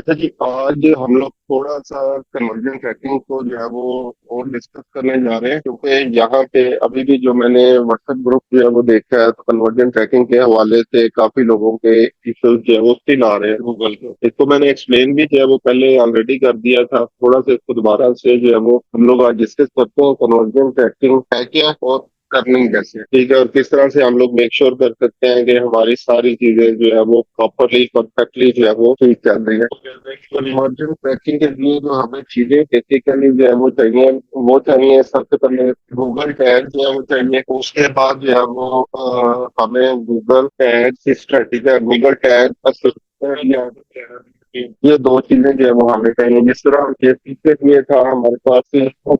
अच्छा जी, आज हम लोग थोड़ा सा कन्वर्जन ट्रैकिंग को जो है वो और डिस्कस करने जा रहे हैं, क्योंकि यहाँ पे अभी भी जो मैंने व्हाट्सएप ग्रुप जो है वो देखा है, तो कन्वर्जन ट्रैकिंग के हवाले से काफी लोगों के इश्यूज जो है वो स्टिल आ रहे हैं गूगल पे। इसको मैंने एक्सप्लेन भी जो है वो पहले ऑलरेडी कर दिया था, थोड़ा सा इसको दोबारा से जो है वो हम लोग आज डिस्कस करते हैं कन्वर्जन ट्रैकिंग है क्या और करनी कैसे, ठीक है, और किस तरह से हम लोग मेक श्योर कर सकते हैं कि हमारी सारी चीजें जो है वो प्रॉपरली परफेक्टली जो है वो ठीक चल रही है। इमरजेंट पैकिंग के लिए जो हमें चीजें बेसिकली जो है वो चाहिए सबसे पहले गूगल टैग जो है वो चाहिए। उसके बाद जो है वो हमें गूगल टैग सिस्टम, ठीक है, गूगल टैग असिस्टेंट, ये दो चीजें जो है वो हमें चाहिए। जिस तरह फेसबुक के लिए था हमारे पास फेसबुक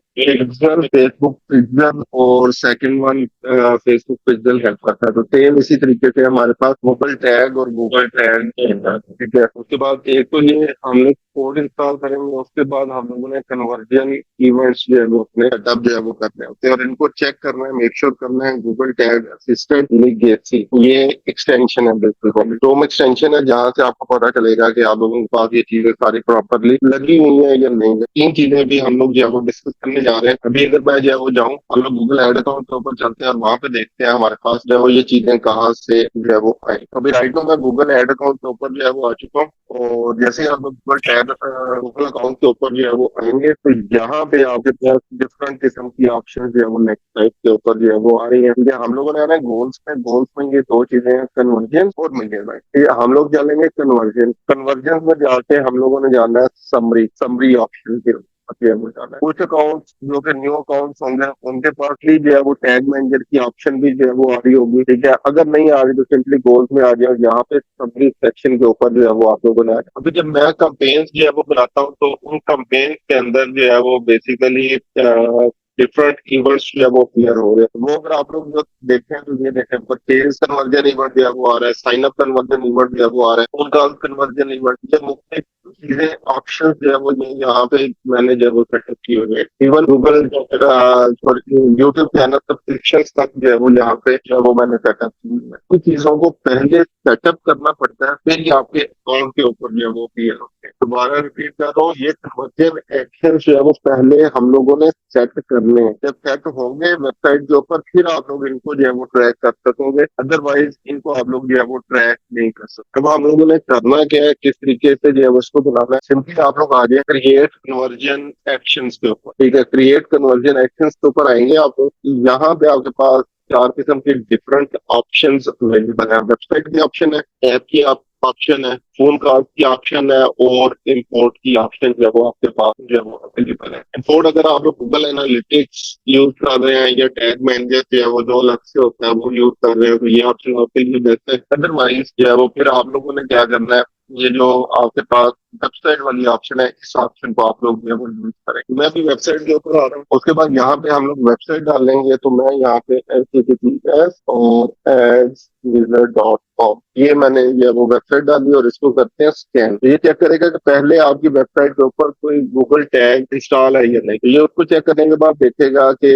पिक्सल और second one Facebook pixel help करता है, तो सेम इसी तरीके से हमारे पास गूगल टैग और गूगल टैग, ठीक है। उसके बाद एक तो ये हमने कोड इंस्टॉल करेंगे, उसके बाद हम लोगों ने कन्वर्जन इवेंट्स जो है वो अपने सेटअप जो है वो करने होते हैं, और इनको चेक करना है, मेक श्योर करना है। गूगल टैग असिस्टेंट लेगेसी ये एक्सटेंशन है, बिल्कुल टोम एक्सटेंशन है, जहाँ से आपको पता चलेगा कि आप लोगों के पास ये चीजें सारी प्रॉपरली लगी हुई है या नहीं है। तीन चीजें भी हम लोग जो है वो डिस्कस करने जा रहे हैं। अभी अगर मैं जो है वो जाऊँ, हम लोग गूगल एड अकाउंट के ऊपर चलते हैं और वहां पे देखते हैं हमारे पास जो है वो ये चीजें कहाँ से जो है वो आई। अभी राइट में मैं गूगल एड अकाउंट के ऊपर जो है वो आ चुका हूँ, और जैसे ही आप गूगल टैग गूगल अकाउंट के ऊपर जो है वो आएंगे, तो यहाँ पे आपके पास डिफरेंट किस्म की ऑप्शन जो है वो नेक्स्ट टाइप के ऊपर जो है वो आ रही है। ठीक है, हम लोगों ने आना है गोल्स में ये दो चीजें हैं, कन्वर्जन और मीडिया। हम लोग चलेंगे कन्वर्जन। कन्वर्जन में जाके हम लोगों ने जाना है समरी समरी ऑप्शन के जाना है। कुछ अकाउंट्स जो कि न्यू अकाउंट्स होंगे उनके पास भी जो है वो टैग मैनेजर की ऑप्शन भी जो है वो आ रही होगी, ठीक है। अगर नहीं आ रही तो सिंपली गोल्स में आ जाए, यहाँ पे समरी सेक्शन के ऊपर जो है वो आप लोगों ने अभी जब मैं कंपेन्स जो है वो बनाता हूँ, तो उन कंपेन्स के अंदर जो है वो बेसिकली डिफरेंट इवेंट्स जो है वो क्लियर हो रहे हैं। वो अगर आप लोग जो देखें तो ये देखें, परचेज कन्वर्जन इवेंट जो है वो आ रहा है, साइन अप कन्वर्जन इवेंट जो है वो आ रहा है, उनका कन्वर्जन इवेंट, ये मुख्य चीजें ऑप्शन जो है वो यहाँ पे मैंने जो है वो सेटअप किए हुए हैं। Even Google YouTube channel subscription तक जो है वो यहाँ पे जो है वो मैंने सेटअप किए हुए हैं। कुछ चीजों को पहले सेटअप करना पड़ता है, फिर ये आपके अकाउंट के ऊपर जो है वो क्लियर होते हैं। दोबारा रिपीट कर रहा हूँ, ये कन्वर्जन एक्शन जो है वो पहले हम लोगों ने सेट करने हैं। जब सेट होंगे वेबसाइट के ऊपर, फिर आप लोग इनको जो है वो ट्रैक कर सकोगे, अदरवाइज इनको आप लोग जो है वो ट्रैक नहीं कर सकते। अब हम लोगों ने करना क्या है, किस तरीके से जो है वो इसको बनाना है, सिंपली आप लोग आ जाए क्रिएट कन्वर्जन एक्शंस के ऊपर, ठीक है। क्रिएट कन्वर्जन एक्शंस के ऊपर आएंगे आप लोग, यहाँ पे आपके पास चार किस्म के डिफरेंट ऑप्शंस अवेलेबल है। वेबसाइट की ऑप्शन है, ऐप की ऑप्शन है, फोन कॉल की ऑप्शन है, और इंपोर्ट की ऑप्शन जो है वो आपके पास जो है वो अवेलेबल है। इंपोर्ट अगर आप लोग गूगल एनालिटिक्स यूज कर रहे हैं या टैग मैनेजर जो है वो जो अलग से होता है वो यूज कर रहे हैं, तो ये ऑप्शन आपके लिए बेस्ट है। अदरवाइज जो है वो फिर आप लोगों ने क्या करना है, ये जो आपके पास वेबसाइट वाली ऑप्शन है, इस ऑप्शन को आप लोग जो है वो यूज करें। मैं भी वेबसाइट के ऊपर आ रहा हूँ, उसके बाद यहाँ पे हम लोग वेबसाइट डालेंगे, तो मैं यहाँ पे HTTPS और adswizard.com ये मैंने ये वो वेबसाइट डाली, और इसको करते हैं स्कैन। ये चेक करेगा कि पहले आपकी वेबसाइट के ऊपर कोई गूगल टैग इंस्टॉल है या नहीं, तो ये उसको चेक करने के बाद देखेगा कि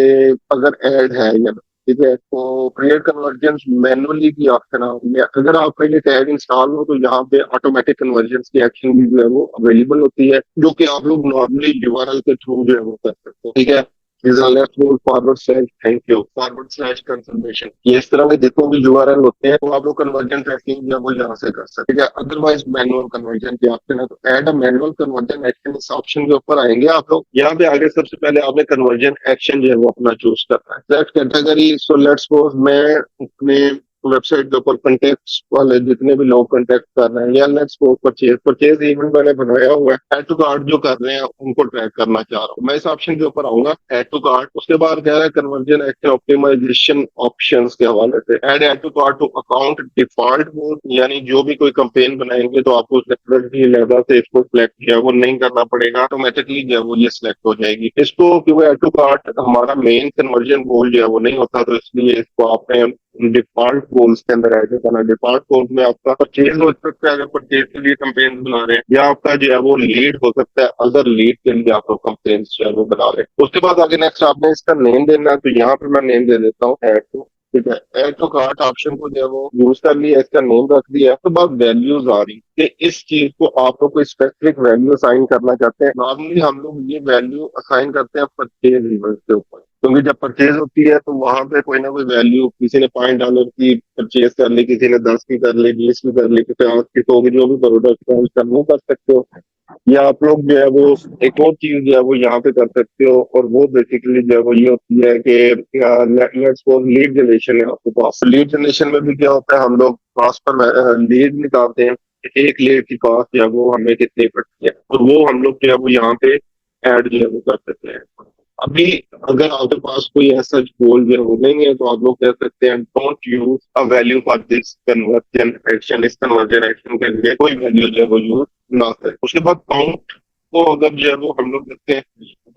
अगर ऐड है या नहीं, ठीक है। तो क्रिएट कन्वर्जन मैनुअली की ऑप्शन आ रही है। अगर आप पहले टैग इंस्टॉल हो, तो यहाँ पे ऑटोमेटिक कन्वर्जन की एक्शन भी जो है वो अवेलेबल होती है, जो कि आप लोग नॉर्मली यूआरएल के थ्रू जो है वो कर सकते हो, ठीक है। Left move forward slash thank you forward slash confirmation, ये इस तरह के जितने भी यूआरएल होते हैं, तो आप लोग कन्वर्जन ट्रैकिंग जो है वो यहाँ से कर सकते हैं। अदरवाइज मैनुअल कन्वर्जन की ऑप्शन है, तो add a manual conversion action, इस ऑप्शन के ऊपर आएंगे आप लोग। यहाँ पे आगे सबसे पहले आपने कन्वर्जन एक्शन जो है वो अपना चूज करना है। Select category, so let's suppose मैं अपने वेबसाइट के ऊपर कंटेक्ट वाले जितने भी लोग कंटेक्ट कर रहे हैं, या let's suppose purchase purchase event मैंने बनाया हुआ है, एड टू कार्ट जो कर रहे हैं उनको ट्रैक करना चाह रहा हूँ, मैं इस ऑप्शन के ऊपर आऊंगा, एड टू कार्ट। उसके बाद कह रहा है कन्वर्जन एक्शन ऑप्टिमाइजेशन ऑप्शंस के हवाले से add to cart to account default mode, यानी जो भी कोई कंपेन बनाएंगे तो आपको सेपरेटली लहजा से इसको सिलेक्ट किया वो नहीं करना पड़ेगा, ऑटोमेटिकली जो है वो ये सिलेक्ट हो जाएगी। इसको क्योंकि एड टू कार्ट हमारा मेन कन्वर्जन गोल जो है वो नहीं होता, तो इसलिए इसको आपने डिफॉल्ट गोल्स के अंदर ऐड करना। डिफॉल्ट गोल्स में आपका परचेज हो सकता है, अगर परचेज के लिए कंपेन बना रहे हैं, या आपका जो है वो लीड हो सकता है, अगर लीड के लिए आप लोग कंपेन जो है वो बना रहे हैं। उसके बाद आगे नेक्स्ट आपने इसका नेम देना है, तो यहाँ पे मैं नेम दे देता हूँ ऐड टू ठीक है, ऐड टू कार्ट ऑप्शन को जो है वो यूज कर लिया, इसका नेम रख दिया, तो बाद वैल्यूज आ रही कि इस चीज को आप लोग को स्पेसिफिक वैल्यू असाइन करना चाहते हैं। नॉर्मली हम लोग ये वैल्यू असाइन करते हैं परचेज इवेंट के ऊपर, क्योंकि जब परचेज होती है तो वहां पे कोई ना कोई वैल्यू, किसी ने $5 की परचेज कर ली, किसी ने 10 की कर ली, 20 की कर ली, किसी 8 की, तो भी जो भी प्रोडक्ट है उसका वो कर सकते हो। या आप लोग जो है वो एक और चीज जो है वो यहाँ पे कर सकते हो, और वो बेसिकली जो है वो ये होती है कि लेट्स सपोज लीड जनरेशन है आपके पास। लीड जनरेशन में भी क्या होता है, हम लोग पास पर लीड निकालते हैं, एक लीड की कॉस्ट जो है वो हमें कितनी पड़ती है, और वो हम लोग जो है वो यहाँ पे ऐड जो है वो कर सकते हैं। अभी अगर आपके पास कोई ऐसा गोल जो है नहीं है, तो आप लोग कह सकते हैं don't use a value for this conversion action. इस कन्वर्जन एक्शन के लिए कोई वैल्यू जो है वो यूज ना करें। उसके बाद काउंट को अगर जो है वो हम लोग देखते हैं,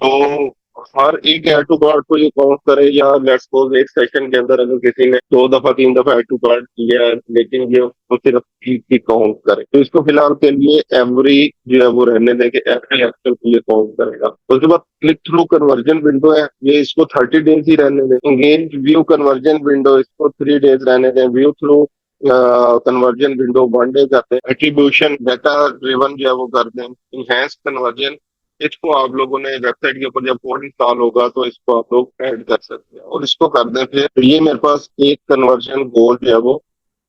तो हर एक ऐड टू कार्ड को ये काउंट करे, या लेट्स सपोज एक सेशन के अंदर अगर किसी ने 2 दफा 3 दफा ऐड टू कार्ड किया है, लेकिन ये तो सिर्फ एक ही काउंट करे, तो इसको फिलहाल के लिए एवरी जो है वो रहने देंगे, एवरी एक्शन के लिए काउंट करेगा। उसके बाद क्लिक थ्रू कन्वर्जन विंडो है, ये इसको 30 डेज ही रहने दें। एंगेज व्यू कन्वर्जन विंडो, इसको 3 डेज रहने दें। View through conversion window 1 day करते हैं। एट्रीब्यूशन डाटा ड्रिवन जो है वो कर दें। इनहेंस कन्वर्जन, इसको आप लोगों ने वेबसाइट के ऊपर जब कोड इंस्टॉल होगा तो इसको आप लोग ऐड कर सकते हैं, और इसको कर दें। फिर तो ये मेरे पास एक कन्वर्जन गोल जो है वो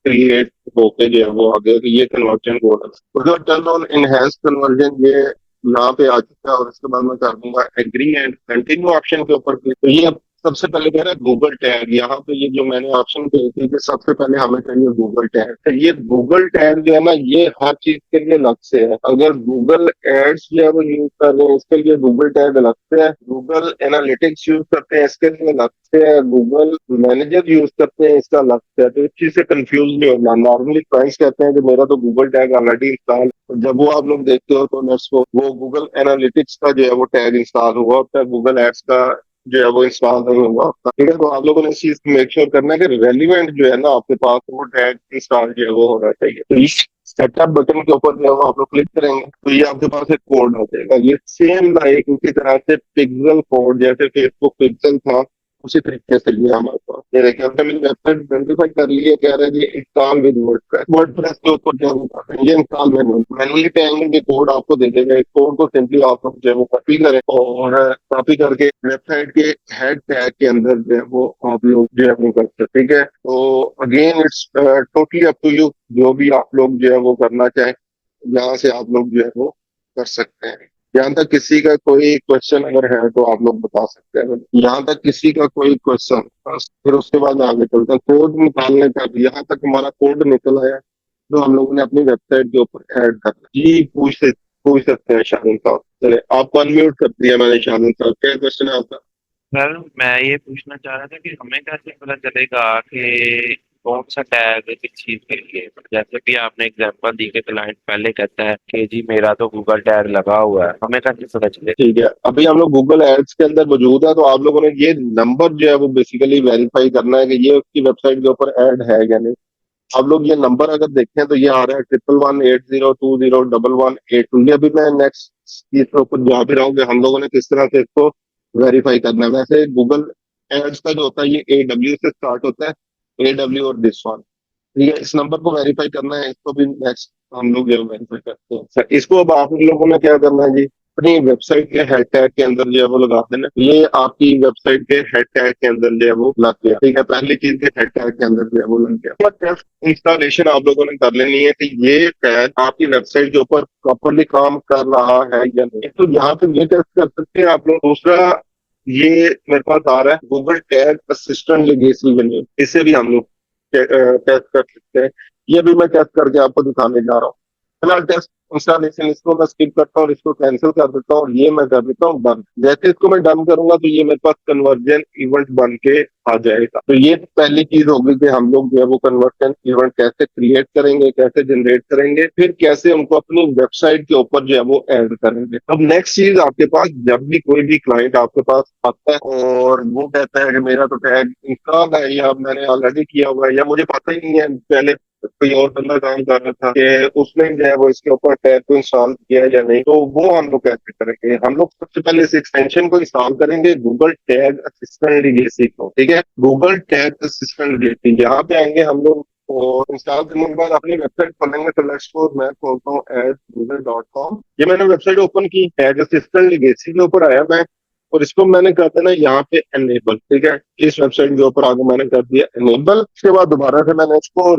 क्रिएट होके जो है वो आगे, ये कन्वर्जन गोल है। उसके टर्न ऑन इनहेंस कन्वर्जन, ये यहाँ पे आ चुका है, और इसके बाद मैं कर दूंगा एग्री एंड कंटिन्यू ऑप्शन के ऊपर click। तो ये सबसे पहले कह रहा है गूगल टैग। यहाँ पे ये जो मैंने ऑप्शन कही थी कि सबसे पहले हमें चाहिए गूगल टैग, तो ये गूगल टैग जो है ना, ये हर चीज के लिए अलग से है। अगर गूगल एड्स जो है वो यूज कर रहे हैं, इसके लिए गूगल टैग अलग से है। गूगल एनालिटिक्स यूज करते हैं, इसके लिए अलग से है। गूगल मैनेजर यूज करते हैं, इसका अलग से है। तो इस चीज से कंफ्यूज नहीं होना। नॉर्मली क्लाइंट्स कहते हैं कि मेरा तो गूगल टैग ऑलरेडी इंस्टॉल, जब वो आप लोग देखते हो तो नेट्स को वो गूगल एनालिटिक्स का जो है वो टैग इंस्टॉल हुआ होता है, गूगल एड्स का जो है वो इंस्टॉल नहीं हुआ होता। ठीक है, तो आप लोगों ने इस चीज मेक श्योर करना है कि रेलिवेंट जो है ना आपके पास वो टैग इंस्टॉल जो है वो होना चाहिए। तो इस सेटअप बटन के ऊपर जो है वो आप लोग क्लिक करेंगे, तो ये आपके पास एक कोड आ जाएगा। ये सेम लाइक उसी तरह से पिक्सल कोड, जैसे फेसबुक पिक्सल था, उसी तरीके से ये हमारे पास। ये देखिए, हमने मेरी वेबसाइट आइडेंटिफाई कर ली है, कह रहा है जी इंस्टॉल विद वर्डप्रेस। वर्डप्रेस के ऊपर क्या होगा, ये इंस्टॉल मैनुअली टैग के कोड आपको दे देगा। इस कोड को सिंपली आप लोग जो है वो कॉपी करें, और कॉपी करके वेबसाइट के हेड टैग के अंदर जो है वो आप लोग जो है वो कर सकते। ठीक है, तो again it's totally up to you, जो भी आप लोग जो है वो करना चाहें, यहाँ से आप लोग जो है वो कर सकते हैं। यहाँ तक किसी का कोई क्वेश्चन अगर है तो आप लोग बता सकते हैं। यहाँ तक किसी का कोई क्वेश्चन, फिर उसके बाद आगे चलते हैं कोड निकालने का। यहाँ तक हमारा कोड निकल आया, तो हम लोगों ने अपनी वेबसाइट के ऊपर ऐड कर दिया। जी पूछ सकते हैं शामिल साहब। चले, आपको अनम्यूट कर दिया मैंने। शामिल साहब, क्या क्वेश्चन है आपका? सर मैं ये पूछना चाह रहा था कि हमें कैसे पता चलेगा कि कौन सा टैग किस चीज के लिए है? जैसे कि आपने एग्जांपल दी कि क्लाइंट पहले कहता है कि जी मेरा तो गूगल टैग लगा हुआ है, हमें कैसे पता चलेगा? ठीक है, अभी हम लोग गूगल एड्स के अंदर मौजूद है, तो आप लोगों ने ये नंबर जो है वो बेसिकली वेरीफाई करना है कि ये उसकी वेबसाइट के ऊपर ऐड है या नहीं। आप लोग ये नंबर अगर देखें तो ये आ रहा है 111802011182। ये अभी मैं नेक्स्ट चीज के ऊपर जा भी रहा हूँ कि हम लोगों ने किस तरह से इसको वेरीफाई करना है। वैसे गूगल एड्स का जो होता है ये AW से स्टार्ट होता है, AW और दिस वन। ठीक है, इस नंबर को वेरीफाई करना है, इसको भी नेक्स्ट हम लोग ये वेरीफाई करते हैं। सर, इसको अब आप लोगों ने क्या करना है जी, अपनी वेबसाइट के हेड टैग के अंदर जो है वो लगा देना। ये आपकी वेबसाइट के हेड टैग के अंदर जो है वो लग गया। ठीक है, पहली चीज के हेड टैग के अंदर जो है वो लग गया। टेस्ट इंस्टॉलेशन आप लोगों ने कर लेनी है कि ये टैग आपकी वेबसाइट के ऊपर प्रॉपरली काम कर रहा है या नहीं। तो यहाँ पे ये टेस्ट कर सकते हैं आप लोग। दूसरा, ये मेरे पास आ रहा है Google tag assistant legacy venue, इसे भी हम लोग टेस्ट कर सकते हैं। ये भी मैं टेस्ट करके आपको दिखाने जा रहा हूँ। फिलहाल टेस्ट इंस्टॉलेशन इसको मैं स्किप करता हूँ और इसको कैंसिल कर देता हूँ, और ये मैं कर देता हूँ डन। जैसे इसको मैं डन करूंगा तो ये मेरे पास कन्वर्जन इवेंट बन के आ जाएगा। तो ये पहली चीज होगी कि हम लोग जो है वो कन्वर्जन इवेंट कैसे क्रिएट करेंगे, कैसे जनरेट करेंगे, फिर कैसे उनको अपनी वेबसाइट के ऊपर जो है वो ऐड करेंगे। अब नेक्स्ट चीज, आपके पास जब भी कोई भी क्लाइंट आपके पास आता है और वो कहता है कि मेरा तो टैग इंस्टॉल है, या मैंने ऑलरेडी किया हुआ है, या मुझे पता ही नहीं है पहले कोई और बंदा काम कर रहा था कि उसने जो है वो इसके ऊपर टैग को इंस्टॉल किया या नहीं, तो वो हम लोग कैसे करेंगे? हम लोग सबसे पहले इस एक्सटेंशन को इंस्टॉल करेंगे, गूगल टैग असिस्टेंट लेगेसी को। ठीक है, गूगल टैग असिस्टेंट लेगेसी, यहाँ पे आएंगे हम लोग और इंस्टॉल करने के बाद अपनी वेबसाइट खोलेंगे। तो लेट्स सपोज मैं खोलता हूँ google.com। ये मैंने वेबसाइट ओपन की, टैग असिस्टेंट लेगेसी के ऊपर आया मैं, और इसको मैंने कर देना यहाँ पे एनेबल। ठीक है, इस वेबसाइट के ऊपर आगे मैंने कर दिया एनेबल। उसके बाद दोबारा से मैंने इसको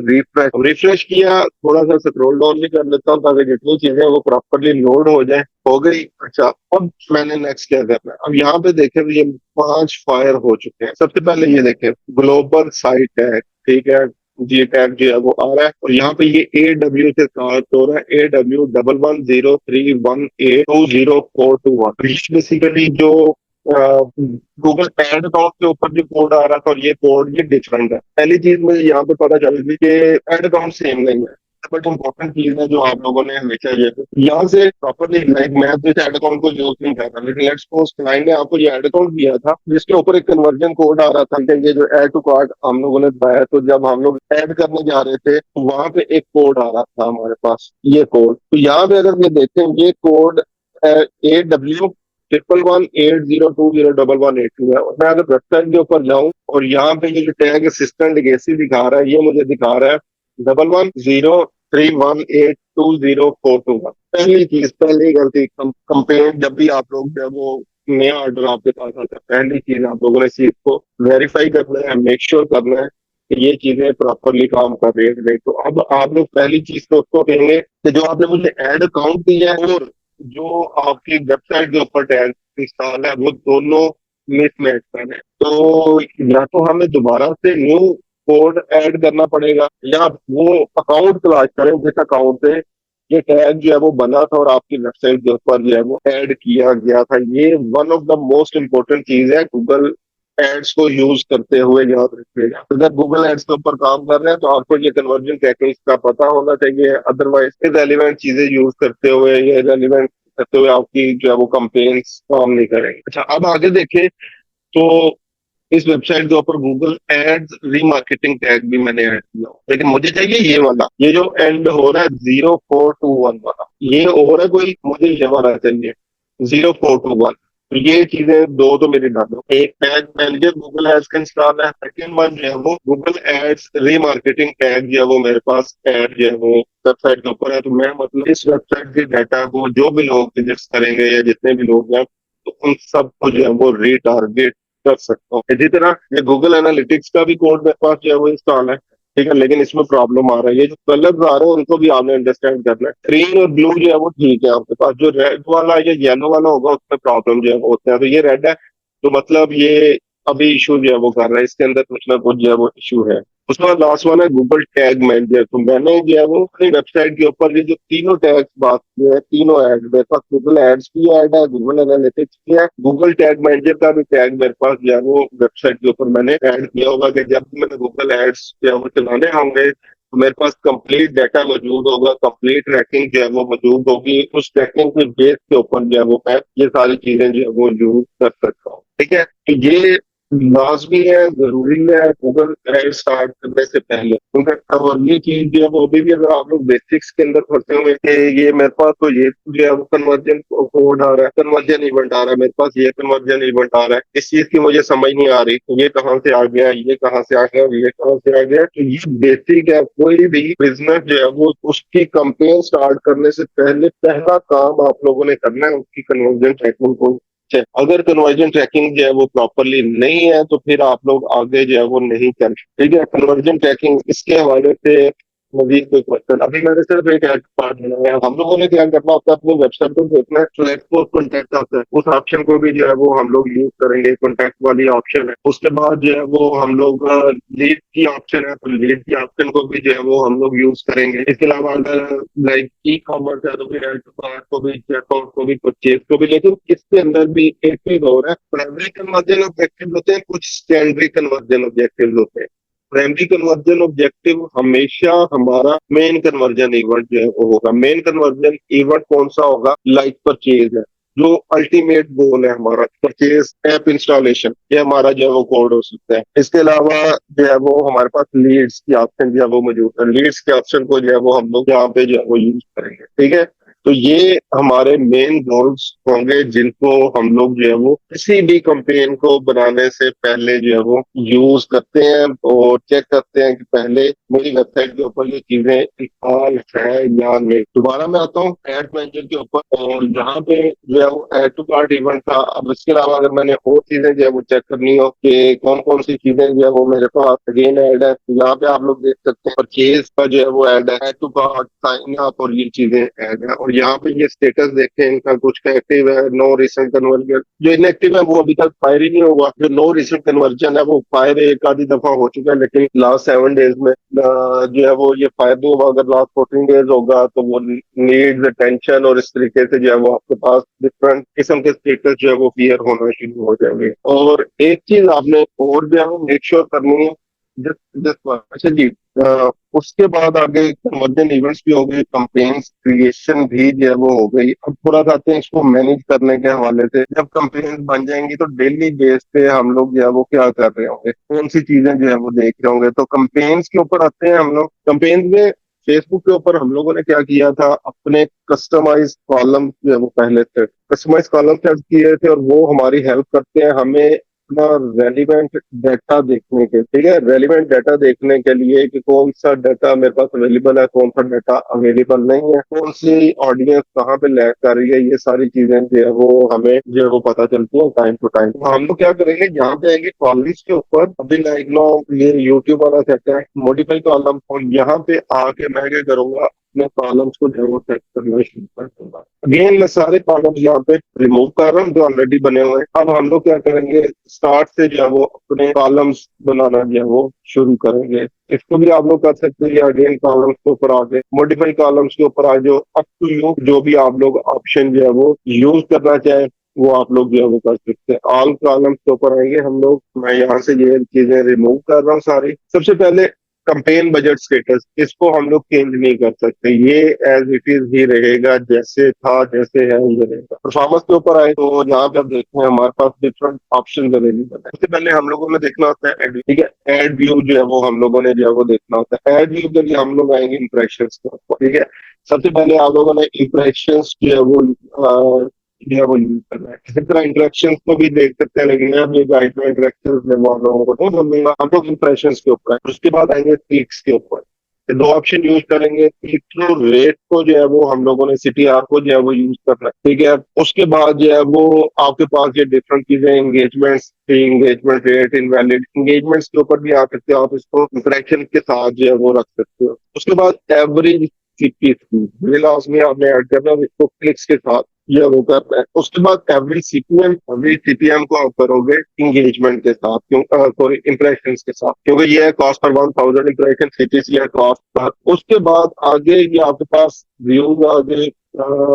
रिफ्रेश किया, थोड़ा सा स्क्रॉल डाउन भी कर लेता हूँ ताकि जितनी चीजें वो प्रॉपरली लोड हो जाए। हो गई। अच्छा, अब मैंने नेक्स्ट क्या करना है? अब यहाँ पे देखें तो ये 5 फायर हो चुके हैं। सबसे पहले ये देखें, ग्लोबल साइट टैग। ठीक है, जी टैग जो है वो आ रहा है, और यहाँ पे ये AW से स्टार्ट हो रहा है, AW110318204201। बेसिकली जो गूगल एड अकाउंट के ऊपर जो कोड आ रहा था और ये कोड ये डिफरेंट है। पहली चीज मुझे यहाँ पे पता चल गई कि एड अकाउंट सेम नहीं है। बट इम्पोर्टेंट चीज है जो आप लोगों ने हमेशा ये यहाँ से प्रॉपरली, लाइक मैं तो इस एड अकाउंट को यूज नहीं कर रहा, लेकिन लेट्स सपोज क्लाइंट ने आपको ये एड अकाउंट दिया था जिसके ऊपर एक कन्वर्जन कोड आ रहा था कि ये जो एड टू कार्ट हम लोगों ने बताया, तो जब हम लोग ऐड करने जा रहे थे तो वहां पे एक कोड आ रहा था हमारे पास, ये कोड। तो यहाँ पे अगर ये देखें, ये कोड AW1118020112 है। और मैं अगर वेबसाइट के ऊपर जाऊं और यहाँ पे ये जो टैग असिस्टेंट लेगेसी दिखा रहा है, ये मुझे दिखा रहा है 110318204201। पहली चीज, पहली गलती, कंप्लेंट जब भी आप लोग जब वो नया ऑर्डर आपके पास आता है, पहली चीज आप लोगों ने इस चीज को वेरीफाई करना है, मेक श्योर करना है कि ये चीजें प्रॉपरली काम कर रही है कि नहीं। तो अब आप लोग पहली चीज तो उसको कहेंगे कि जो आपने मुझे एड अकाउंट दिया है और जो आपकी वेबसाइट के ऊपर टैग इंस्टॉल है, वो दोनों मिसमैच कर है। तो या तो हमें दोबारा से न्यू कोड ऐड करना पड़ेगा, या वो अकाउंट तलाश करें जिस अकाउंट से ये टैग जो है वो बना था और आपकी वेबसाइट के ऊपर जो है वो ऐड किया गया था। ये one of the most important चीज है गूगल एड्स को यूज करते हुए, याद रखिएगा। अगर गूगल एड्स के ऊपर काम कर रहे हैं तो आपको ये कन्वर्जन टेक्निक्स का पता होना चाहिए, अदरवाइज इररेलेवेंट चीजें यूज करते हुए या इररेलेवेंट करते हुए आपकी जो है वो कंप्लेंट्स काम नहीं करेंगे। अच्छा, अब आगे देखें तो इस वेबसाइट के ऊपर गूगल एड्स रीमार्केटिंग टैग भी मैंने ऐड किया, लेकिन मुझे चाहिए ये वाला, ये जो एंड हो रहा है 0421 वाला, ये और है कोई, मुझे ये वाला चाहिए 0421। तो ये चीजें दो तो मेरी डालो। एक टैग मैनेजर गूगल एड्स का इंस्टॉल है, सेकंड वन जो है वो गूगल एड्स रीमार्केटिंग टैग जो है वो मेरे पास ऐड जो है वो वेबसाइट के ऊपर है। तो मैं मतलब इस वेबसाइट के डाटा को जो भी लोग विजिट करेंगे या जितने भी लोग हैं, तो उन सबको जो है वो रीटारगेट कर सकता हूँ। इसी तरह ये गूगल एनालिटिक्स का भी कोड मेरे पास जो है वो इंस्टॉल है। ठीक है, लेकिन इसमें प्रॉब्लम आ रहा है, ये जो कलर्स आ रहे हैं उनको भी आपने अंडरस्टैंड करना है। ग्रीन और ब्लू जो है वो ठीक है आपके पास, जो रेड वाला या येलो वाला होगा उसमें प्रॉब्लम जो है वो होता है। तो ये रेड है, तो मतलब ये अभी इशू जो है वो कर रहा है, इसके अंदर कुछ ना कुछ जो है वो इशू है। उसके बाद लास्ट वन है गूगल टैग मैनेजर। तो मैंने जो है वो अपनी वेबसाइट के ऊपर ये जो तीनों टैग्स बात की है, तीनों ऐड मेरे पास, गूगल एड्स की ऐड है, गूगल एनालिटिक्स की है, गूगल टैग मैनेजर का भी टैग मेरे पास जो है वो वेबसाइट के ऊपर मैंने ऐड किया होगा कि जब भी मैंने गूगल एड्स जो है वो चलाने होंगे तो मेरे पास कंप्लीट डाटा मौजूद होगा, कंप्लीट ट्रैकिंग जो है वो मौजूद होगी। उस ट्रैकिंग के बेस के ऊपर जो है वो मैं ये सारी चीजें जो है वो यूज कर सकता हूँ। ठीक है, तो ये लाजमी है, जरूरी है गूगल एड स्टार्ट करने से पहले, क्योंकि और ये चीज जो है वो अभी भी अगर आप लोग बेसिक्स के अंदर फंसे हुए कि ये मेरे पास तो ये जो है वो कन्वर्जन कोड आ रहा है, कन्वर्जन इवेंट आ रहा है, मेरे पास ये कन्वर्जन इवेंट आ रहा है, इस चीज की मुझे समझ नहीं आ रही, तो ये कहाँ से आ गया, ये कहाँ से आ गया, ये कहाँ से आ गया। तो ये बेसिक है, कोई भी बिजनेस जो है वो उसकी कंपेन स्टार्ट करने से पहले पहला काम आप लोगों ने करना है उसकी कन्वर्जन ट्रैकिंग को। अगर कन्वर्जन ट्रैकिंग जो है वो प्रॉपरली नहीं है तो फिर आप लोग आगे जो है वो नहीं कर। ठीक है, कन्वर्जन ट्रैकिंग इसके हवाले से मजीद कोई क्वेश्चन? अभी मैंने सिर्फ एक ऐड पार्ट बनाया है। हम लोगों ने क्या करना होता है, अपनी वेबसाइट को देखना है, प्लेटफॉर्म कॉन्टैक्ट आता है, उस ऑप्शन को भी जो है वो हम लोग यूज करेंगे। कॉन्टैक्ट वाली ऑप्शन है, उसके बाद जो है वो हम लोग लीड की ऑप्शन है, तो लीड की ऑप्शन को भी जो है वो हम लोग यूज करेंगे। इसके अलावा अगर लाइक ई कॉमर्स है तो फिर एड टू कार्ट को भी, चेकआउट को भी, परचेज को भी। लेकिन इसके अंदर भी एक चीज और है, प्राइमरी कन्वर्जन ऑब्जेक्टिव होते हैं, कुछ सेकेंडरी कन्वर्जन ऑब्जेक्टिव होते हैं। प्राइमरी कन्वर्जन ऑब्जेक्टिव हमेशा हमारा मेन कन्वर्जन इवेंट जो है वो होगा। मेन कन्वर्जन इवेंट कौन सा होगा? लाइक परचेज है। जो अल्टीमेट गोल है हमारा परचेज ऐप इंस्टॉलेशन, ये हमारा जो है वो कोड हो सकता है। इसके अलावा जो है वो हमारे पास लीड्स की ऑप्शन जो है वो मौजूद है। लीड्स के ऑप्शन को जो है वो हम लोग यहाँ पे जो है वो यूज करेंगे, ठीक है। तो ये हमारे मेन गोल्स होंगे जिनको हम लोग जो है वो किसी भी कंपेन को बनाने से पहले जो है वो यूज करते हैं और चेक करते हैं कि पहले मेरी वेबसाइट के ऊपर ये चीजें इंस्टॉल है या नहीं। दोबारा मैं आता हूँ एड मैनेजर के ऊपर, और यहाँ पे जो है वो एड टू कार्ट इवेंट था। अब इसके अलावा अगर मैंने और चीजें जो है वो चेक करनी हो कि कौन कौन सी चीजें जो है वो मेरे पास अगेन ऐड है, तो यहाँ पे आप लोग देख सकते हैं परचेज का जो है वो ऐड है, add to cart, sign up, और ये चीजें ऐड है। और यहाँ पे ये स्टेटस देखें इनका, कुछ का एक्टिव है, नो रिसेंट कन्वर्जन। जो इनएक्टिव है वो अभी तक फायर ही नहीं हुआ। जो नो रिसेंट कन्वर्जन है वो फायर एक आधी दफा हो चुका है, लेकिन लास्ट 7 डेज में जो है वो ये फायर नहीं हुआ। अगर लास्ट 14 डेज होगा तो वो नीड्स अटेंशन, और इस तरीके से जो है वो आपके पास डिफरेंट किस्म के स्टेटस जो है वो क्लियर होना शुरू हो जाएंगे। और एक चीज आपने और जो है वो मेक श्योर करनी है, अच्छा जी, उसके बाद आगे कन्वर्जन इवेंट्स भी हो गए, कैंपेन्स क्रिएशन भी जो है वो हो गई। अब थोड़ा सा आते हैं इसको मैनेज करने के हवाले से। जब कैंपेन्स बन जाएंगी तो डेली बेस पे हम लोग जो है वो क्या कर रहे होंगे, कौन सी चीजें जो है वो देख रहे होंगे। तो कैंपेन्स के ऊपर आते हैं हम लोग। कैंपेन्स में फेसबुक के ऊपर हम लोगों ने क्या किया था, अपने कस्टमाइज कॉलम जो है वो पहले से कस्टमाइज कॉलम सेट किए थे, और वो हमारी हेल्प करते हैं हमें अपना रेलिवेंट डाटा देखने के, ठीक है, रेलिवेंट डाटा देखने के लिए कि कौन सा डाटा मेरे पास अवेलेबल है, कौन सा डाटा अवेलेबल नहीं है, कौन सी ऑडियंस कहाँ पे लैग कर रही है। ये सारी चीजें जो है वो हमें जो है वो पता चलती है टाइम टू टाइम। तो हम लोग क्या करेंगे, यहाँ पे आएंगे कॉलम्स के ऊपर। अभी लाइक लो ये यूट्यूब वाला सेट है मॉडिफाई कॉलम, और यहाँ पे आके मैं क्या करूंगा, अपने कॉलम्स को जो है वो सेट करना शुरू कर दूंगा। अगेन मैं सारे कॉलम्स यहाँ पे रिमूव कर रहा हूँ जो ऑलरेडी बने हुए हैं। अब हम लोग क्या करेंगे, स्टार्ट से जो है वो अपने कॉलम्स बनाना जो है वो शुरू करेंगे। इसको भी आप लोग कर सकते हैं, अगेन कॉलम्स के ऊपर आगे मॉडिफाई कॉलम्स के ऊपर आ जाओ, अप टू यू, जो भी आप लोग ऑप्शन जो है वो यूज करना चाहें वो आप लोग जो है वो कर सकते हैं। ऑल कॉलम्स के ऊपर आएंगे हम लोग। मैं यहाँ से ये चीजें रिमूव कर रहा हूँ सारी। सबसे पहले कंपेन बजट स्टेटस, इसको हम लोग चेंज नहीं कर सकते, ये एज इट इज ही रहेगा, जैसे था जैसे है ये रहेगा। परफॉर्मेंस के ऊपर आए तो यहाँ पे आप देखते हैं हमारे पास डिफरेंट ऑप्शन अवेलेबल है। सबसे पहले हम लोगों ने देखना होता है एड, ठीक है, एड व्यू जो है वो हम लोगों ने जो है वो देखना होता है। एड व्यू के लिए हम लोग आएंगे इंप्रेशन के ऊपर, ठीक है। सबसे पहले आप लोगों ने इंप्रेशन जो है वो जो है वो यूज करना है। इसी तरह इंटरेक्शन को भी देख सकते हैं, लेकिन मैं अपनी गाइड में इंटरेक्शन में आप लोगों को नहीं बोलूंगा। हम लोग इंप्रेशन के ऊपर है। उसके बाद आएंगे क्लिक्स के ऊपर। ये दो ऑप्शन यूज करेंगे। क्लिक थ्रू रेट को जो है वो हम लोगों ने CTR को जो है वो यूज करना है, ठीक है। उसके बाद जो है वो आपके पास ये डिफरेंट चीजें, engagements, engagement rate, invalid engagements के ऊपर भी आ सकते हो आप, इसको इंटरेक्शन के साथ जो है वो रख सकते हो। उसके बाद एवरेज सीपी स्पीड लाजमी आपने ऐड करना है, इसको क्लिक्स के साथ ये वो करना है। उसके बाद एवरेज CPM को आप करोगे इंगेजमेंट के साथ, क्यों, सॉरी, इंप्रेशन के साथ, क्योंकि ये है कॉस्ट पर 1000 इंप्रेशन, CPC है कॉस्ट पर। उसके बाद आगे ये आपके पास व्यूज आगे,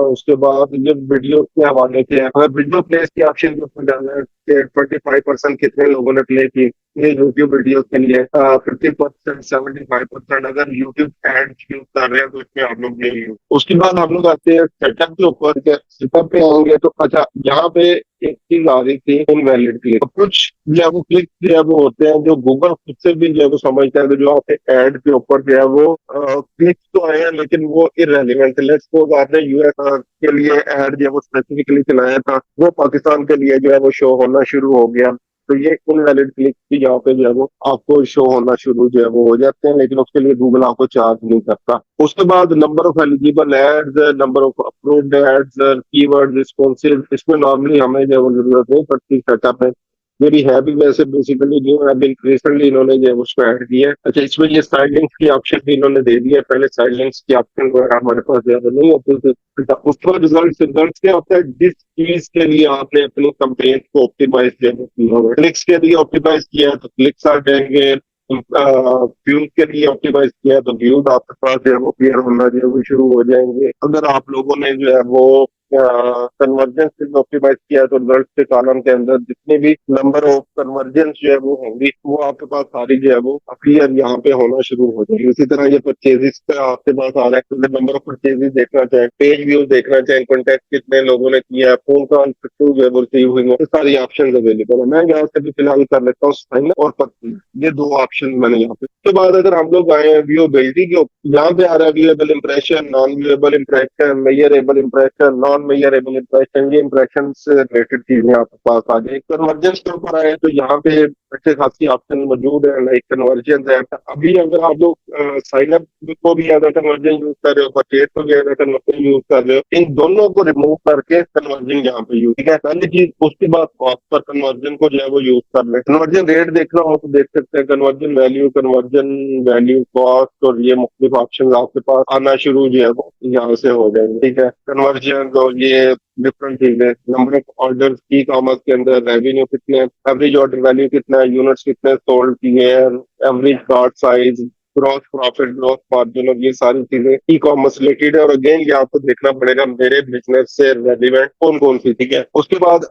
उसके बाद ये वीडियो के हवाले से है। अगर वीडियो प्लेस की ऑप्शन के ऊपर जाना है, 25% कितने लोगों ने प्ले की ये यूट्यूब वीडियो के लिए, 50%, 75%। अगर यूट्यूब एड यूज कर रहे हैं तो इसमें आप लोग ये यूज। उसके बाद हम लोग आते हैं सेटअप के ऊपर। सेटअप पे आएंगे तो अच्छा, यहाँ पे एक चीज आ रही थी, इनवैलिड क्लिक। कुछ जो है वो क्लिक जो है वो होते हैं जो गूगल खुद से भी जो है वो समझता है कि जो आपके एड के ऊपर जो है वो क्लिक तो आए हैं लेकिन वो इरेलीवेंट। लेट्स सपोज आपने US के लिए एड जो है वो स्पेसिफिकली चलाया था, वो पाकिस्तान के लिए जो है वो शो होना शुरू हो गया, तो ये इनवैलिड क्लिक भी यहाँ पे जो है वो आपको शो होना शुरू जो है वो हो जाते हैं, लेकिन उसके लिए गूगल आपको चार्ज नहीं करता। उसके बाद number of eligible ads, number of approved ads, keyword responsive, इसमें नॉर्मली हमें जो है वो जरूरत नहीं पड़ती सेटअप में। मेरी है भी वैसे बेसिकली न्यू है, अभी रिसेंटली इन्होंने जो है उसको ऐड किया है। अच्छा, इसमें ये साइलेंस की ऑप्शन भी इन्होंने दे दिया है, पहले साइलेंस की ऑप्शन हमारे पास ज्यादा नहीं होती थी। अच्छा, उसका रिजल्ट क्या होता है, जिस चीज के लिए आपने अपनी कंपेन को ऑप्टिमाइज किया होगा, क्लिक्स के लिए ऑप्टिमाइज किया है तो क्लिक्स आ जाएंगे, व्यूज के लिए ऑप्टिमाइज किया है तो व्यूज आपके पास जो है वो क्लियर होना जो है वो शुरू हो जाएंगे। अगर आप लोगों ने जो है वो कन्वर्जेंस ऑप्टिमाइज किया तो रिजल्ट के कॉलम के अंदर जितनी भी नंबर ऑफ कन्वर्जेंस जो है वो होंगी वो आपके पास सारी जो है वो अपीयर यहाँ पे होना शुरू हो जाएगी। इसी तरह ये परचेजेस पे आपके पास आ रहा है, तो नंबर ऑफ परचेजेस देखना चाहें, पेज व्यूज देखना चाहें, कॉन्टेक्ट कितने लोगों ने किया है, फोन कॉल जो है वो रिसीव हुई है, तो सारी ऑप्शन अवेलेबल है। मैं यहाँ से भी फिलहाल कर लेता हूँ साइन और परचेज, ये दो ऑप्शन मैंने यहाँ पे। उसके बाद अगर हम लोग आए व्यूएबिलिटी के, यहाँ पे आ रहा है viewable impression, non viewable impression, measurable impression, non measurable impression, ये इंप्रेशन से रिलेटेड चीजें आपके पास आ गई। कन्वर्जेंस के ऊपर आए तो यहाँ पे अच्छे खासी ऑप्शन मौजूद है, लाइक कन्वर्जन है। अभी अगर आप लोग साइन अप को भी एज कन्वर्जन यूज कर रहे हो, परचेज को भी एज कन्वर्जन यूज कर रहे हो, इन दोनों को रिमूव करके कन्वर्जन यहाँ पे यूज, ठीक है, पहली चीज। उसके बाद कॉस्ट पर कन्वर्जन को जो है वो यूज कर ले। कन्वर्जन रेट देखना हो तो देख सकते हैं, कन्वर्जन वैल्यू कॉस्ट, और ये मुख्तलिफ ऑप्शन आपके पास आना शुरू जो है वो यहाँ से हो जाएंगे, ठीक है। कन्वर्जन और ये डिफरेंट चीजें, number of order, e commerce के अंदर रेवेन्यू कितने, एवरेज ऑर्डर वैल्यू कितना है, यूनिट्स कितने सोल्ड किए हैं, average cart size, gross profit, gross margin, और ये सारी चीजें ई कॉमर्स रिलेटेड है। और अगेन ये आपको देखना पड़ेगा मेरे बिजनेस से रेलिवेंट कौन कौन सी, ठीक है। उसके बाद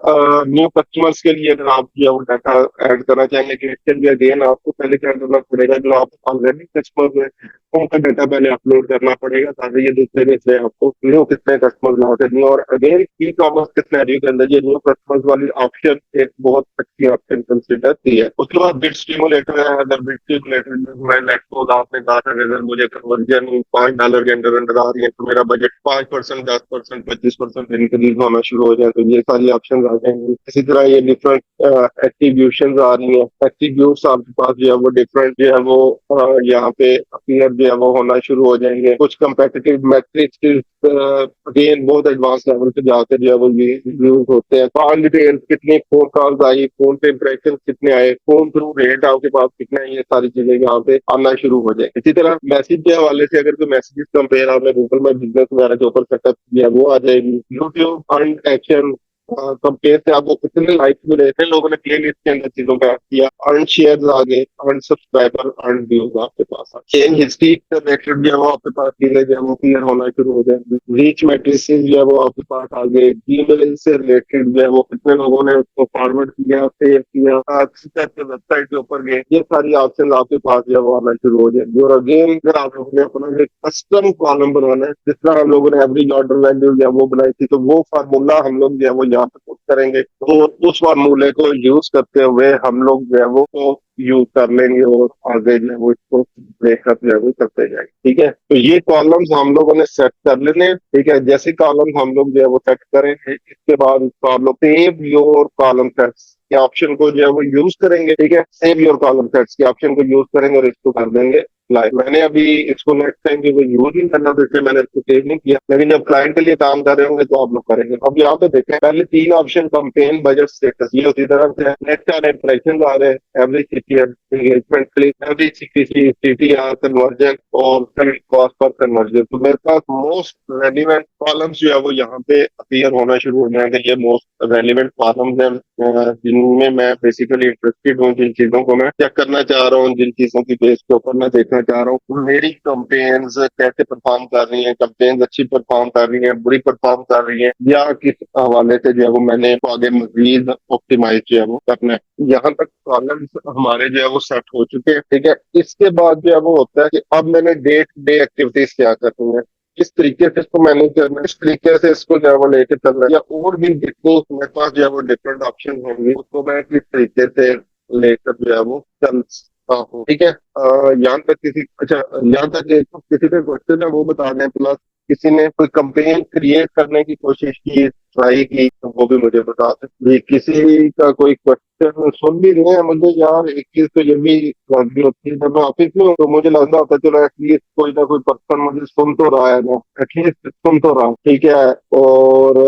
न्यू कस्टमर्स के लिए अगर आप जो डाटा ऐड करना चाहेंगे तो इसके लिए अगेन आपको पहले क्या करना पड़ेगा, जो आप ऑलरेडी कस्टमर है उनका डाटा पहले अपलोड करना पड़ेगा, ताकि ये दूसरे में से आपको न्यू कितने कस्टमर लाते हैं। और अगेन ई कॉमर्स के सिनेरियो के अंदर ये न्यू कस्टमर्स वाली ऑप्शन एक बहुत अच्छी ऑप्शन कंसिडर की है। उसके बाद बिड स्टिमुलेटर है। अगर बिड स्टिमुलेटर मैं लेट्स आपने कहा था अगर मुझे कन्वर्जन $5 के अंदर अंदर आ रही है तो मेरा बजट 5%, 10%, 25% इंक्रीज होना शुरू हो जाए, तो ये सारी ऑप्शन आ जाएंगे। इसी तरह ये डिफरेंट एट्रीब्यूशन आ रही है, एट्रीब्यूट्स आपके पास जो है वो डिफरेंट जो है वो यहाँ पे अपीयर जो है वो होना शुरू हो जाएंगे। कुछ कंपेटिटिव मैट्रिक्स अगेन बहुत एडवांस लेवल पे जाकर जो है वो यूज होते हैं। कॉल डिटेल्स, कितनी फोन कॉल्स आई, फोन पे इंप्रेशन कितने आए, फोन थ्रू रेट आपके पास कितना है, ये सारी चीजें यहाँ पे आना शुरू हो जाए। इसी तरह मैसेज के हवाले से अगर कोई मैसेजेस कंपेयर आपने गूगल में बिजनेस वगैरह के ऊपर सेटअप किया वो आ जाएगी। यूट्यूब अर्न एक्शन कंपेयर से आपको कितने लाइक्स मिले, कितने लोगों ने प्ले लिस्ट के अंदर चीजों का किया, अर्न शेयर आ गए, अर्न सब्सक्राइबर, अर्न व्यूज आपके पास। चेंज हिस्ट्री से रिलेटेड जो है वो आपके पास चीजें जो है वो क्लियर होना शुरू हो जाएंगी। रीच मैट्रिक्स जो है वो आपके पास आ गए। ईमेल से रिलेटेड जो है वो कितने लोगों ने उसको फॉरवर्ड किया, सेव किया, वेबसाइट के ऊपर गए, ये सारी ऑप्शन आपके पास जो है वो आना शुरू हो जाएंगे। और अगेन अगर आप लोगों ने अपना एक कस्टम कॉलम बनाना है, जिस तरह हम लोगों ने एवरेज ऑर्डर वैल्यू जो है वो बनाई थी, तो वो फार्मूला हम लोग जो है वो यहाँ पे पुट करेंगे, तो उस फार्मूले को यूज करते हुए हम लोग जो है वो यूज कर लेंगे और आगे जो है वो इसको ब्रेकअप जो है वो करते जाएंगे, ठीक है। तो ये कॉलम्स हम लोगों ने सेट कर लेने हैं, ठीक है। जैसे कॉलम्स हम लोग जो है वो सेट करेंगे, इसके बाद इसको आप लोग सेव योर कॉलम सेट्स के ऑप्शन को जो है वो यूज करेंगे, ठीक है। सेव योर कॉलम सेट्स के ऑप्शन को यूज करेंगे और इसको कर देंगे लाइव। मैंने अभी इसको नेक्स्ट टाइम जो यूज नहीं करना तो इसलिए मैंने इसको सेव नहीं किया, लेकिन जब क्लाइंट के लिए काम कर रहे होंगे तो आप लोग करेंगे। अब यहाँ पे देखें, पहले तीन ऑप्शन, कंपेन, बजट, स्टेटस, ये उसी तरह से नेक्स्ट आर इंप्रेशन आ रहे हैं, average CTR, engagement click, average CTR, conversion और कॉस्ट पर कन्वर्जन। तो मेरे पास मोस्ट रेलिवेंट कॉलम्स जो है वो यहाँ पे अपीयर होना शुरू हो जाएंगे। ये मोस्ट रेलिवेंट कॉलम्स हैं जिनमें मैं बेसिकली इंटरेस्टेड हूँ, जिन चीजों को मैं चेक करना चाह रहा हूँ, जिन चीजों की बेस के ऊपर मैं देखना चाह रहा हूँ मेरी कंपेन्स कैसे परफॉर्म कर रही हैं, कंपेन्स अच्छी परफॉर्म कर रही हैं, बुरी परफॉर्म कर रही हैं, या किस हवाले से जो है वो मैंने आगे मजीद ऑप्टिमाइज जो है वो करना है। यहाँ तक कॉलम्स हमारे जो है वो सेट हो चुके हैं, ठीक है। इसके बाद जो है वो होता है कि अब मैंने डे टू डे एक्टिविटीज क्या करनी है, किस तरीके से इसको मैनेज करना है, किस तरीके से इसको जो है वो लेके चलना है, या और भी जितनी मेरे पास जो है वो डिफरेंट ऑप्शन होंगे उसको मैं किस तरीके से लेकर जो है वो चल सकता हूँ, ठीक है। यहाँ तक यहाँ तक किसी का क्वेश्चन है वो बता दें, प्लस किसी ने कोई कंपेन क्रिएट करने की कोशिश की, ट्राई की, तो वो भी मुझे बता दें। ये किसी का कोई क्वेश्चन सुन भी रहे हैं मुझे, यार एक चीज तो ये भी लाजमी होती है, जब मैं ऑफिस में हूँ तो मुझे लगता होता है चलो एटलीस्ट कोई ना कोई पर्सन मुझे सुन तो रहा है ना, एटलीस्ट सुन तो रहा, ठीक है। और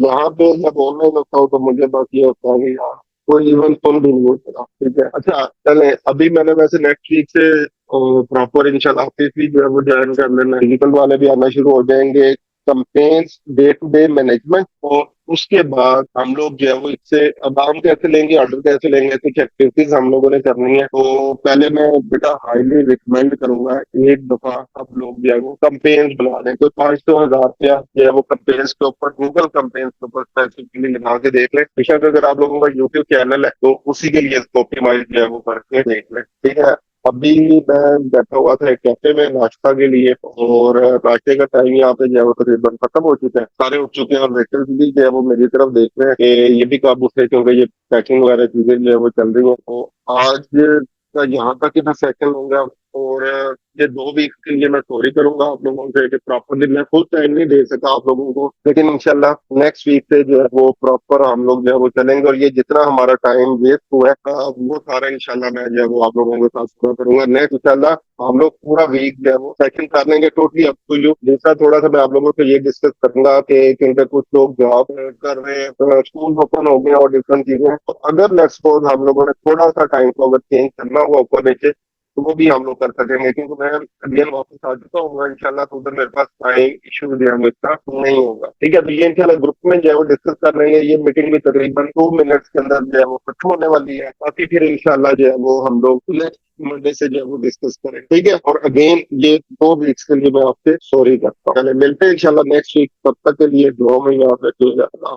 यहाँ पे जब ऑनलाइन होता हूँ तो मुझे बस ये होता है कि यार कोई इवन सुन भी नहीं होता, ठीक है। अच्छा चले, अभी मैंने वैसे नेक्स्ट वीक से प्रॉपर इंशाल्लाह ऑफिस भी जो है वो ज्वाइन कर लेना, डिजिटल वाले भी आना शुरू हो जाएंगे। Campaigns, day to day management और उसके बाद हम लोग जो है वो इससे अब हम कैसे लेंगे, ऑर्डर कैसे लेंगे, कुछ एक्टिविटीज हम लोगों ने करनी है। तो पहले मैं बेटा हाईली रिकमेंड करूंगा, एक दफा आप लोग जो है वो कंपेन्स बना लें, कोई 500 1000 रुपया जो है वो कंपेन्स के ऊपर, गूगल कंपेन्स के ऊपर स्पेसिफिकली लगा के देख लें। बेशक अगर आप लोगों का यूट्यूब चैनल है तो उसी के लिए ऑप्टिमाइज जो है वो करके देख लें, ठीक है। अभी मैं बैठा हुआ था एक कैफे में नाश्ता के लिए, और नाश्ते का टाइम यहाँ पे जो है वो तकरीबन खत्म हो चुका है, सारे उठ चुके हैं, और वेटर्स भी जो है वो मेरी तरफ देख रहे हैं कि ये भी काबू से, क्योंकि ये पैकिंग वगैरह चीजें जो है वो चल रही है। तो आज का यहाँ तक ही मैं सेशन लूंगा, और ये 2 वीक के लिए मैं सॉरी करूंगा आप लोगों से कि प्रॉपरली मैं फुल टाइम नहीं दे सका आप लोगों को, लेकिन इंशाल्लाह नेक्स्ट वीक से जो है वो प्रॉपर हम लोग जो है वो चलेंगे, और ये जितना हमारा टाइम वेस्ट हुआ है वो सारा इंशाल्लाह मैं जो है वो आप लोगों के साथ पूरा करूंगा। नेक्स्ट इंशाल्लाह हम लोग पूरा वीक जो है वो सेशन कर लेंगे टोटली अप टू यू। दूसरा थोड़ा सा मैं आप लोगों से ये डिस्कस करूंगा कि क्योंकि कुछ लोग जॉब कर रहे हैं, स्कूल ओपन हो गए और डिफरेंट चीजें हैं, तो अगर लेट्स सपोज हम लोगों ने थोड़ा सा टाइम को अगर चेंज करना हुआ ऊपर नीचे, तो वो भी हम लोग कर सकेंगे, क्योंकि मैं अगेन वापस आ चुका हूँ इंशाल्लाह, तो उधर मेरे पास टाइम इशू जो है वो इतना नहीं होगा, ठीक है। तो ये इंशाल्लाह ग्रुप में जो है वो डिस्कस कर लेंगे। ये मीटिंग भी तकरीबन 2 मिनट्स के अंदर जो है वो खत्म होने वाली है, बाकी फिर इंशाल्लाह जो है वो हम लोग नेक्स्ट मंडे से जो है वो डिस्कस करें, ठीक है। और अगेन ये 2 वीक्स के लिए मैं आपसे सॉरी करता हूँ, चले मिलते हैं इंशाल्लाह नेक्स्ट वीक, तब तक के लिए दुआ में याद रखिएगा।